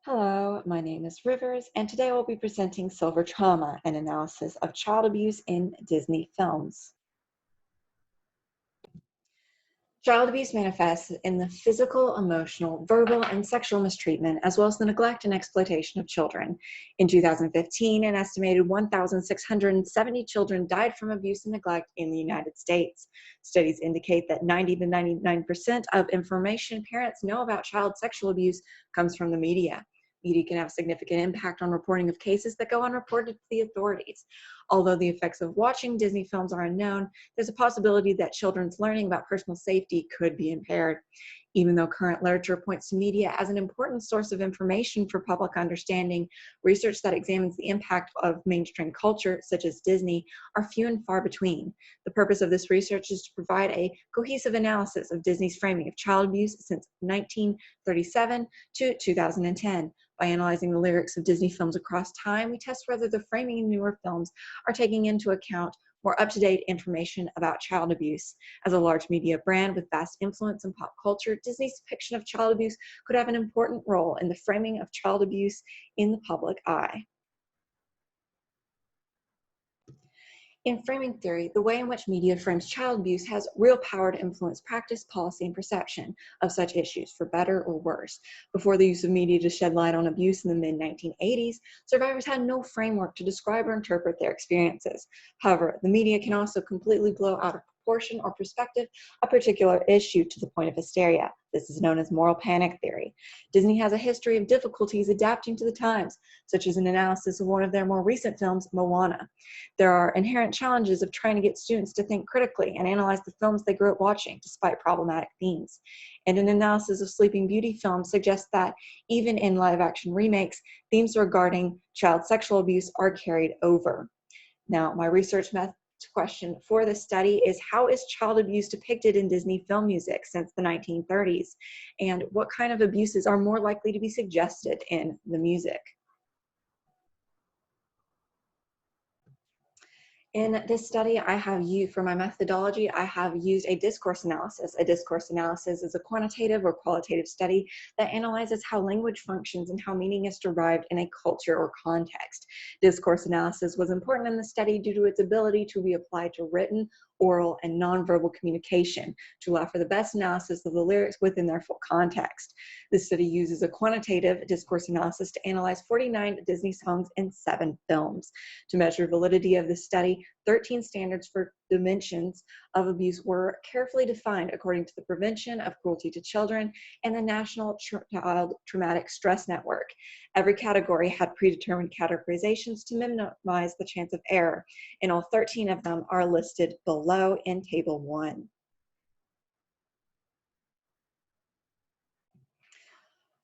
Hello, my name is Rivers, and today we'll be presenting Silver Trauma, an analysis of child abuse in Disney films. Child abuse manifests in the physical, emotional, verbal, and sexual mistreatment, as well as the neglect and exploitation of children. In 2015, an estimated 1,670 children died from abuse and neglect in the United States. Studies indicate that 90 to 99% of information parents know about child sexual abuse comes from the media. Media can have significant impact on reporting of cases that go unreported to the authorities. Although the effects of watching Disney films are unknown, there's a possibility that children's learning about personal safety could be impaired. Even though current literature points to media as an important source of information for public understanding, research that examines the impact of mainstream culture, such as Disney, are few and far between. The purpose of this research is to provide a cohesive analysis of Disney's framing of child abuse since 1937 to 2010. By analyzing the lyrics of Disney films across time, we test whether the framing in newer films are taking into account more up-to-date information about child abuse. As a large media brand with vast influence in pop culture, Disney's depiction of child abuse could have an important role in the framing of child abuse in the public eye. In framing theory, the way in which media frames child abuse has real power to influence practice, policy, and perception of such issues, for better or worse. Before the use of media to shed light on abuse in the mid-1980s, survivors had no framework to describe or interpret their experiences. However, the media can also completely blow out of proportion or perspective a particular issue to the point of hysteria. This is known as moral panic theory. Disney has a history of difficulties adapting to the times, such as an analysis of one of their more recent films, Moana. There are inherent challenges of trying to get students to think critically and analyze the films they grew up watching, despite problematic themes. And an analysis of Sleeping Beauty films suggests that even in live-action remakes, themes regarding child sexual abuse are carried over. Now, my research question for this study is, how is child abuse depicted in Disney film music since the 1930s? And what kind of abuses are more likely to be suggested in the music? In this study, for my methodology, I have used a discourse analysis. A discourse analysis is a quantitative or qualitative study that analyzes how language functions and how meaning is derived in a culture or context. Discourse analysis was important in the study due to its ability to be applied to written, oral, and nonverbal communication to allow for the best analysis of the lyrics within their full context. This study uses a quantitative discourse analysis to analyze 49 Disney songs in 7 films. To measure validity of this study, 13 standards for dimensions of abuse were carefully defined according to the Prevention of Cruelty to Children and the National Child Traumatic Stress Network. Every category had predetermined categorizations to minimize the chance of error, and all 13 of them are listed below in Table 1.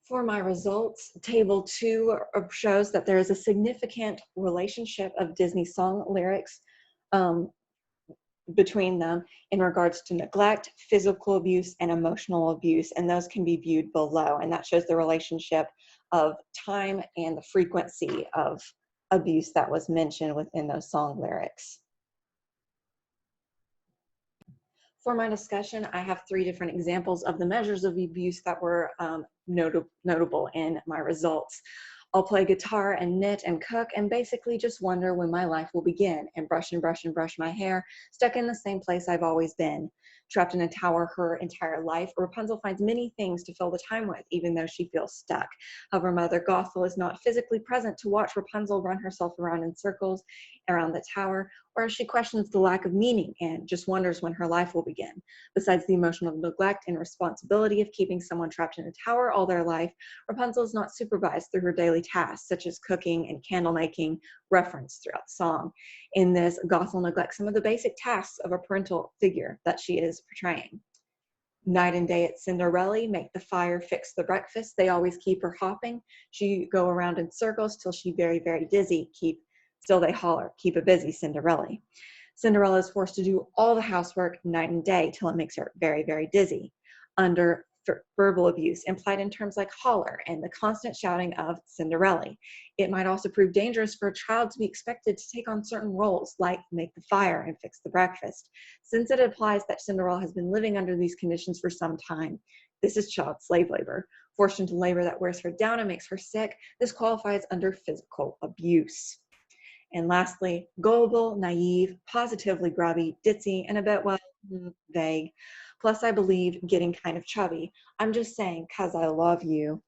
For my results, Table 2 shows that there is a significant relationship of Disney song lyrics um, between them in regards to neglect, physical abuse, and emotional abuse, and those can be viewed below, and that shows the relationship of time and the frequency of abuse that was mentioned within those song lyrics. For my discussion, I have 3 different examples of the measures of abuse that were notable in my results. I'll play guitar and knit and cook and basically just wonder when my life will begin, and brush and brush and brush my hair, stuck in the same place I've always been. Trapped in a tower her entire life, Rapunzel finds many things to fill the time with, even though she feels stuck. However, Mother Gothel is not physically present to watch Rapunzel run herself around in circles around the tower, or she questions the lack of meaning and just wonders when her life will begin. Besides the emotional neglect and responsibility of keeping someone trapped in a tower all their life, Rapunzel is not supervised through her daily tasks, such as cooking and candle making, referenced throughout the song. In this, Gothel neglects some of the basic tasks of a parental figure that she is portraying. Night and day at Cinderella, make the fire, fix the breakfast. They always keep her hopping. She go around in circles till she very, very dizzy. Still they holler, keep it busy, Cinderella. Cinderella is forced to do all the housework night and day till it makes her very, very dizzy. Under verbal abuse, implied in terms like holler and the constant shouting of Cinderella. It might also prove dangerous for a child to be expected to take on certain roles like make the fire and fix the breakfast, since it implies that Cinderella has been living under these conditions for some time. This is child slave labor. forced into labor that wears her down and makes her sick, this qualifies under physical abuse. And lastly, gullible, naive, positively grubby, ditzy, and a bit, well, vague. Plus, I believe getting kind of chubby. I'm just saying, 'cause I love you.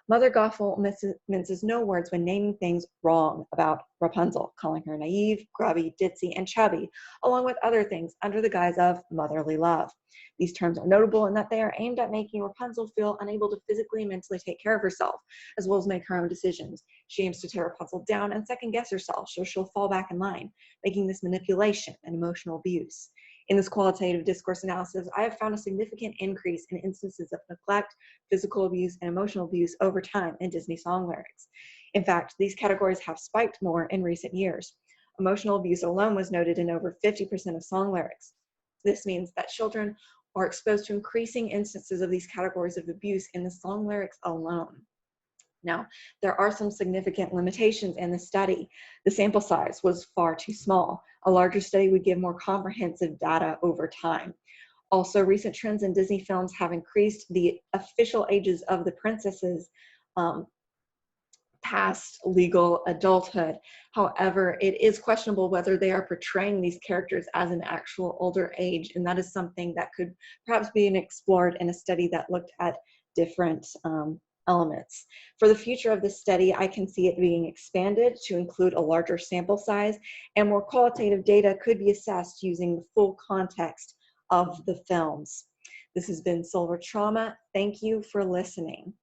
Mother Gothel minces no words when naming things wrong about Rapunzel, calling her naive, grubby, ditzy, and chubby, along with other things under the guise of motherly love. These terms are notable in that they are aimed at making Rapunzel feel unable to physically and mentally take care of herself, as well as make her own decisions. She aims to tear Rapunzel down and second guess herself, so she'll fall back in line, making this manipulation and emotional abuse. In this qualitative discourse analysis, I have found a significant increase in instances of neglect, physical abuse, and emotional abuse over time in Disney song lyrics. In fact, these categories have spiked more in recent years. Emotional abuse alone was noted in over 50% of song lyrics. This means that children are exposed to increasing instances of these categories of abuse in the song lyrics alone. Now, there are some significant limitations in the study. The sample size was far too small. A larger study would give more comprehensive data over time. Also, recent trends in Disney films have increased the official ages of the princesses past legal adulthood. However, it is questionable whether they are portraying these characters as an actual older age, and that is something that could perhaps be explored in a study that looked at different elements. For the future of this study, I can see it being expanded to include a larger sample size, and more qualitative data could be assessed using the full context of the films. This has been Silver Trauma. Thank you for listening.